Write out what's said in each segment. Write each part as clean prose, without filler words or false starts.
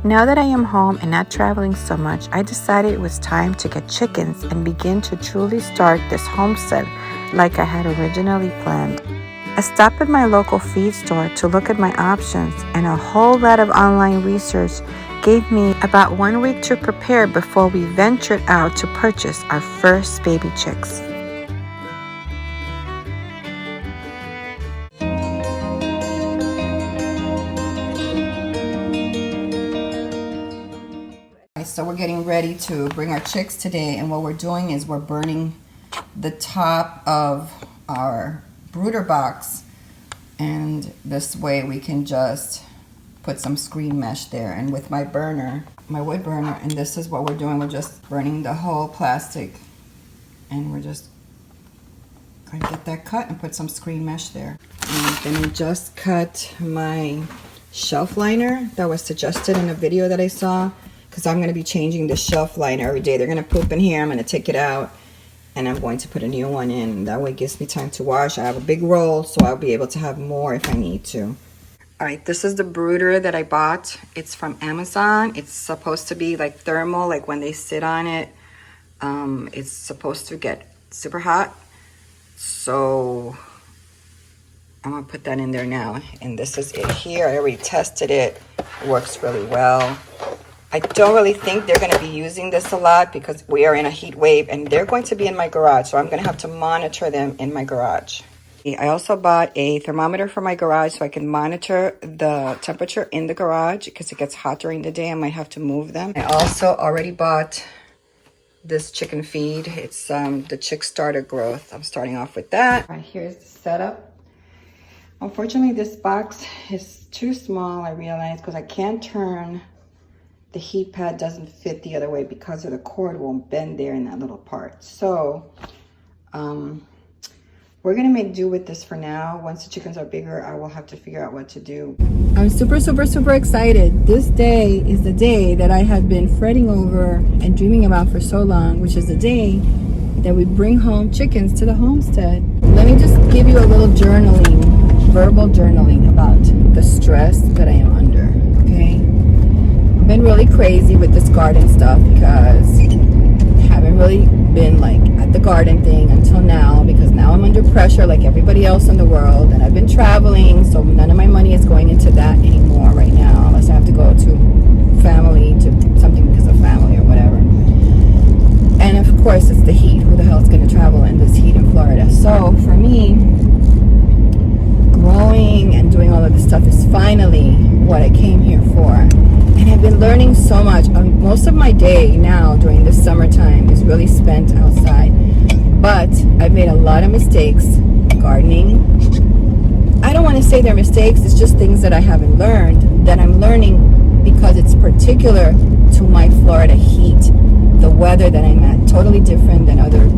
Now that I am home and not traveling so much, I decided it was time to get chickens and begin to truly start this homestead like I had originally planned. I stopped at my local feed store to look at my options, and a whole lot of online research gave me about 1 week to prepare before we ventured out to purchase our first baby chicks. So we're getting ready to bring our chicks today, and what we're doing is we're burning the top of our brooder box, and this way we can just put some screen mesh there. And with my burner, my wood burner, and this is what we're doing, we're just burning the whole plastic, and we're just going to get that cut and put some screen mesh there. And then I just cut my shelf liner that was suggested in a video that I saw, because I'm going to be changing the shelf liner every day. They're going to poop in here. I'm going to take it out, and I'm going to put a new one in. That way it gives me time to wash. I have a big roll, so I'll be able to have more if I need to. All right, this is the brooder that I bought. It's from Amazon. It's supposed to be like thermal, like when they sit on it, it's supposed to get super hot. So I'm going to put that in there now. And this is it here. I already tested it. It works really well. I don't really think they're going to be using this a lot because we are in a heat wave, and they're going to be in my garage, so I'm going to have to monitor them in my garage. I also bought a thermometer for my garage so I can monitor the temperature in the garage because it gets hot during the day. I might have to move them. I also already bought this chicken feed. It's the Chick Starter Growth. I'm starting off with that. All right, here's the setup. Unfortunately, this box is too small, I realized, because I can't turn. The heat pad doesn't fit the other way because of the cord won't bend there in that little part. So we're gonna make do with this for now. Once the chickens are bigger, I will have to figure out what to do. I'm super excited. This day is the day that I have been fretting over and dreaming about for so long, which is the day that we bring home chickens to the homestead. Let me just give you a little journaling, verbal journaling about the stress that I am under, okay? Been really crazy with this garden stuff because I haven't really been like at the garden thing until now, because now I'm under pressure like everybody else in the world, and I've been traveling, so none of my money is going into that anymore right now, unless I have to go to family, to something because of family or whatever. And of course it's the heat. Who the hell is going to travel in this heat in Florida? So for me, growing and doing all of this stuff is finally what I came here for. And I've been learning so much. Most of my day now during this summertime is really spent outside. But I've made a lot of mistakes gardening. I don't want to say they're mistakes. It's just things that I haven't learned that I'm learning because it's particular to my Florida heat. The weather that I'm at, totally different than other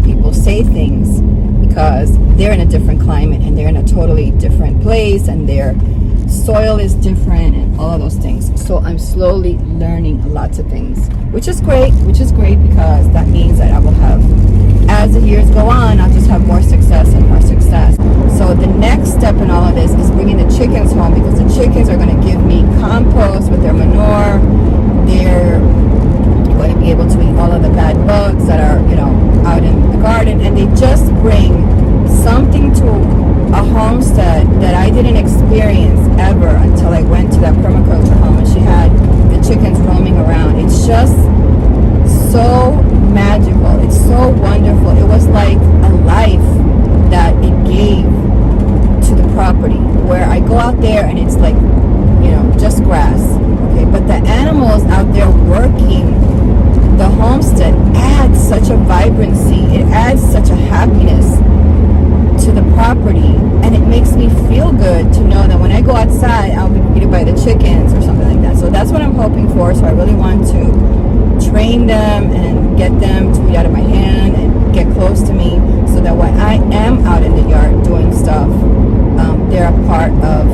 people say things, because they're in a different climate and they're in a totally different place, and their soil is different and all of those things. So I'm slowly learning lots of things, which is great because that means that I will have, as the years go on, I'll just have more success and more success. So the next step in all of this is bringing the chickens home, because the chickens are going to give me compost with their manure. They're going to be able to eat all of the bad bugs that are, out in the garden, and they just bring something to a homestead that I didn't experience ever until I went to that permaculture home and she had the chickens roaming around. It's just so magical. It's so wonderful. It was like a life that it gave to the property, where I go out there and it's like, just grass. Okay, but the animals out there working the homestead adds such a vibrancy. It adds such a happiness to the property, and it makes me feel good to know that when I go outside I'll be greeted by the chickens or something like that. So that's what I'm hoping for. So I really want to train them and get them to eat out of my hand and get close to me, so that when I am out in the yard doing stuff, they're a part of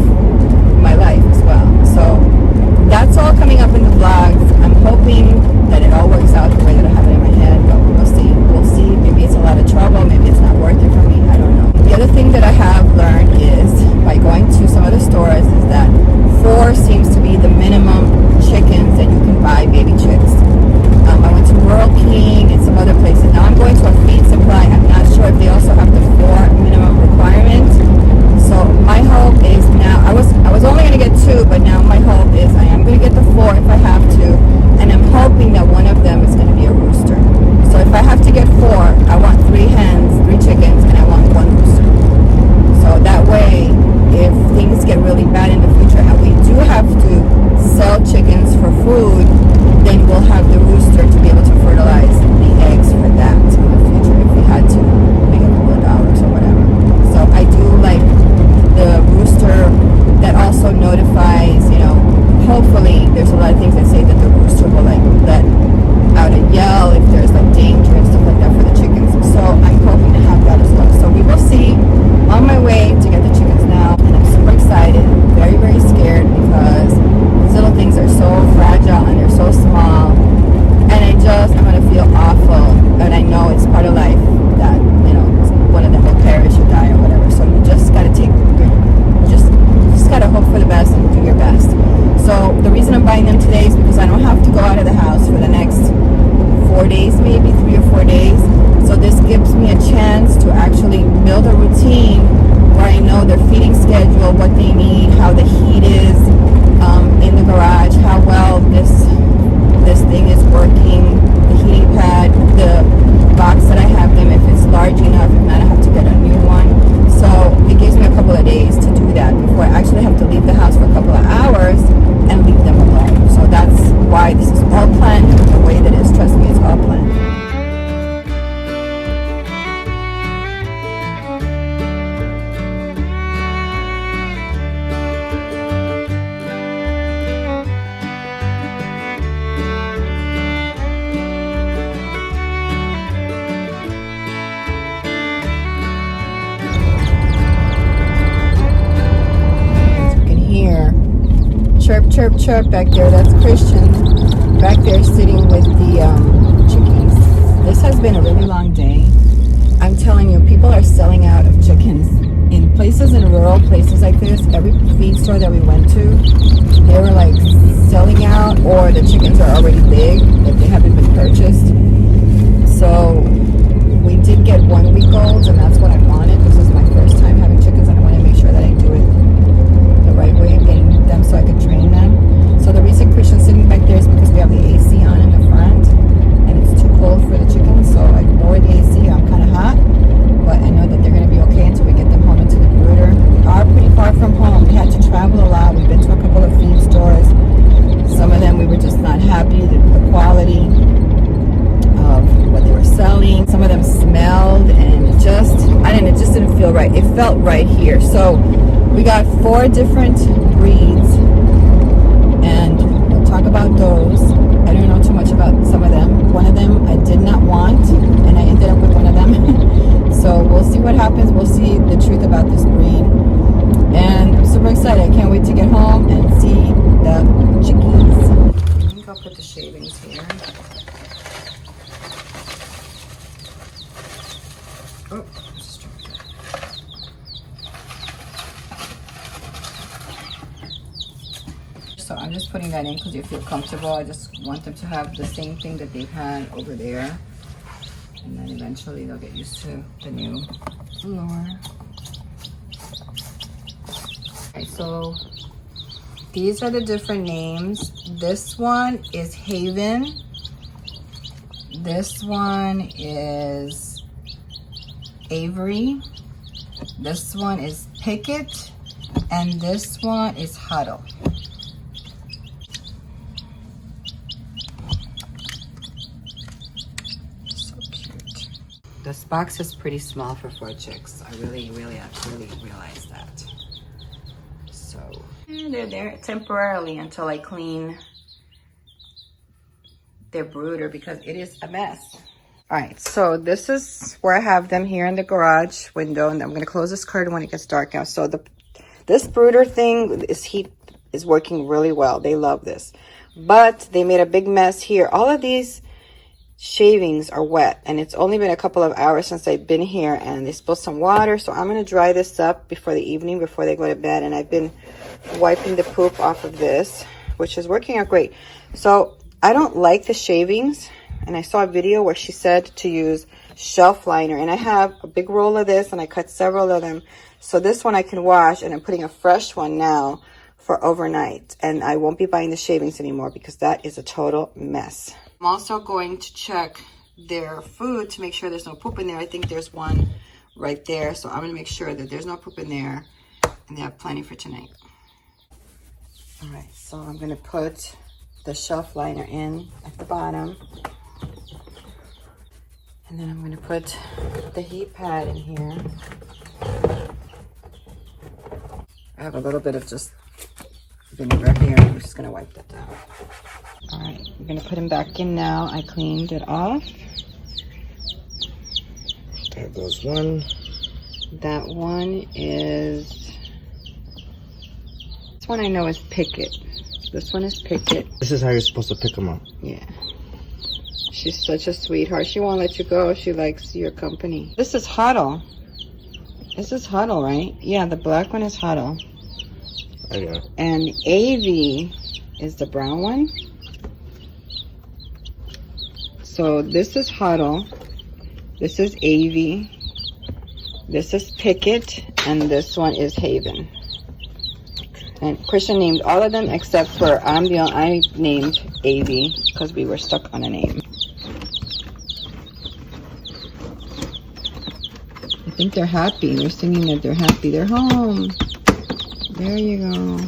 my life as well. So that's all coming up in the vlog. I'm hoping that it all works out the way that I have it in my head, but we'll see. Maybe it's a lot of trouble, maybe it's not worth it for me, I don't know. The other thing that I have learned is, by going to some of the stores, is that 4 seems to be the minimum chicken a lot of things that say that the rooster will like let out a yell if there's like danger and stuff like that for the chickens. So I'm hoping to have that as well. So we will see. On my way to get the chickens now, and I'm super excited. I'm very, very scared because these little things are so fragile and they're so small. And I'm gonna feel awful. And I know it's part of life that, you know, one of them will perish or die or whatever. So you just gotta just gotta hope for the best and do your best. So the reason I'm buying them today is because I don't have to go out of the house for the next 4 days, maybe 3 or 4 days. So this gives me a chance to actually build a routine where I know their feeding schedule, what they need, how the heat is in the garage, how well this thing is working, the heating pad, the box that I have them, if it's large enough. If not, I have to get a new one. So it gives me a couple of days to do that before I actually have to leave the house for a couple of hours and leave them alone. So that's why this is all planned the way that it is. Trust me, it's all planned. Chirp, chirp, chirp back there. That's Christian back there sitting with the chickies. This has been a really long day. I'm telling you, people are selling out of chickens in places, in rural places like this. Every feed store that we went to, they were like selling out, or the chickens are already big, but they haven't been purchased. So we did get 1 week olds, and that's what I wanted. This is my first time having chickens, and I want to make sure that I do it the right way of getting them so I can train them. So the reason Christian's sitting back there is because we have the AC on in the front and it's too cold for the chickens, so I lowered the AC. I'm kind of hot, but I know that they're going to be okay until we get them home into the brooder. We are pretty far from home. We had to travel a lot. We've been to a couple of feed stores. Some of them we were just not happy with the quality of what they were selling. Some of them smelled and it just didn't feel right. It felt right here. So we got 4 different breeds, and we'll talk about those. I don't know too much about some of them. One of them I did not want, and I ended up with one of them. So we'll see what happens. We'll see the truth about this breed. And I'm super excited. I can't wait to get home and see the chickies. I think I'll put the shavings here. Oh. So I'm just putting that in because you feel comfortable. I just want them to have the same thing that they've had over there. And then eventually they'll get used to the new floor. Okay, so these are the different names. This one is Haven. This one is Avery. This one is Picket. And this one is Huddle. This box is pretty small for 4 chicks. I really actually realized that. So they're there temporarily until I clean their brooder because it is a mess. All right, so this is where I have them here in the garage window, and I'm gonna close this curtain when it gets dark out. So this brooder thing, this heat is working really well. They love this, but they made a big mess here. All of these shavings are wet, and it's only been a couple of hours since I've been here, and they spilled some water. So I'm going to dry this up before the evening, before they go to bed. And I've been wiping the poop off of this, which is working out great. So I don't like the shavings, and I saw a video where she said to use shelf liner, and I have a big roll of this, and I cut several of them. So this one I can wash, and I'm putting a fresh one now for overnight, and I won't be buying the shavings anymore because that is a total mess. I'm also going to check their food to make sure there's no poop in there. I think there's one right there. So I'm going to make sure that there's no poop in there and they have plenty for tonight. All right, so I'm going to put the shelf liner in at the bottom. And then I'm going to put the heat pad in here. I have a little bit of just vinegar here. I'm just gonna wipe that down. All right, we're gonna put him back in now. I cleaned it off. There goes one. That one is, this one I know is Picket. This one is Picket. This is how you're supposed to pick them up. Yeah. She's such a sweetheart. She won't let you go. She likes your company. This is Huddle. This is Huddle, right? Yeah, the black one is Huddle. Oh, yeah. And AV is the brown one. So this is Huddle. This is AV. This is Picket. And this one is Haven. And Christian named all of them except for I named AV because we were stuck on a name. I think they're happy. They're singing that they're happy. They're home. There you go.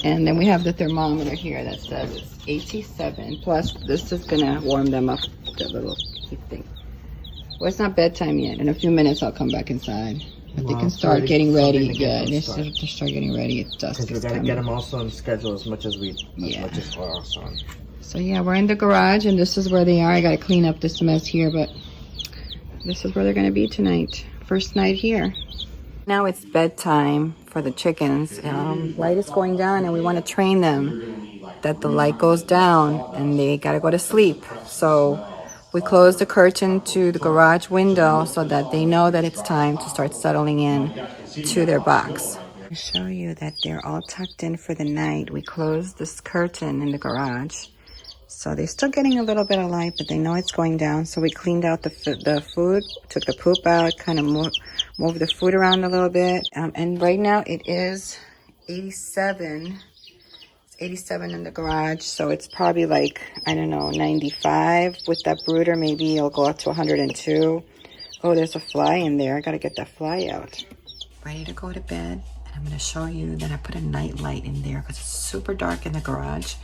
And then we have the thermometer here that says it's 87. Plus, this is going to warm them up, that little heat thing. Well, it's not bedtime yet. In a few minutes, I'll come back inside. But they can start getting ready. Yeah, they start getting ready. It's dusk. Because we got to get them also on schedule as much as we're also on. So, yeah, we're in the garage, and this is where they are. I got to clean up this mess here, but this is where they're going to be tonight. First night here. Now it's bedtime for the chickens. Light is going down and we want to train them that the light goes down and they got to go to sleep. So we close the curtain to the garage window so that they know that it's time to start settling in to their box. I'll show you that they're all tucked in for the night. We closed this curtain in the garage. So they're still getting a little bit of light, but they know it's going down. So we cleaned out the food, took the poop out, kind of moved the food around a little bit. And right now it is 87. It's 87 in the garage. So it's probably like, I don't know, 95. With that brooder, maybe it'll go up to 102. Oh, there's a fly in there. I got to get that fly out. Ready to go to bed. And I'm going to show you that I put a night light in there because it's super dark in the garage.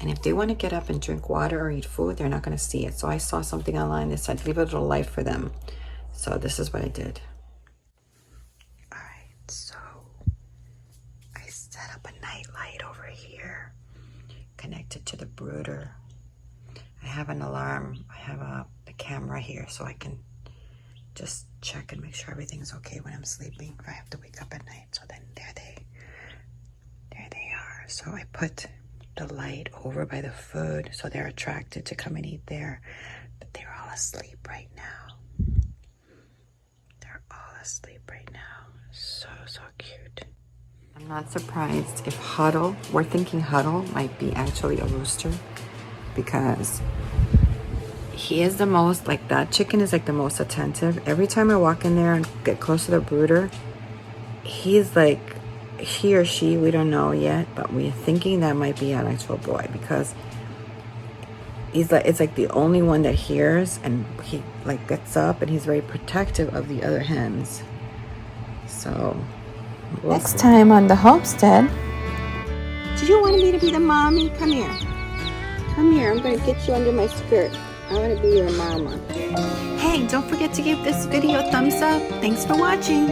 And if they want to get up and drink water or eat food, they're not going to see it. So I saw something online that said, leave a little light for them. So this is what I did. All right, so I set up a night light over here, connected to the brooder. I have an alarm. I have the camera here so I can just check and make sure everything's okay when I'm sleeping. If I have to wake up at night. So then there they are. So I put the light over by the food so they're attracted to come and eat there, but they're all asleep right now. They're all asleep right now. So cute. I'm not surprised if Huddle, we're thinking Huddle might be actually a rooster because he is the most, like that chicken is like the most attentive. Every time I walk in there and get close to the brooder, he's like, he or she, we don't know yet, but we're thinking that might be an actual boy because he's like, it's like the only one that hears, and he like gets up and he's very protective of the other hens. So next time on the homestead, do you want me to be the mommy? Come here, I'm gonna get you under my skirt. I want to be your mama. Hey, don't forget to give this video a thumbs up. Thanks for watching.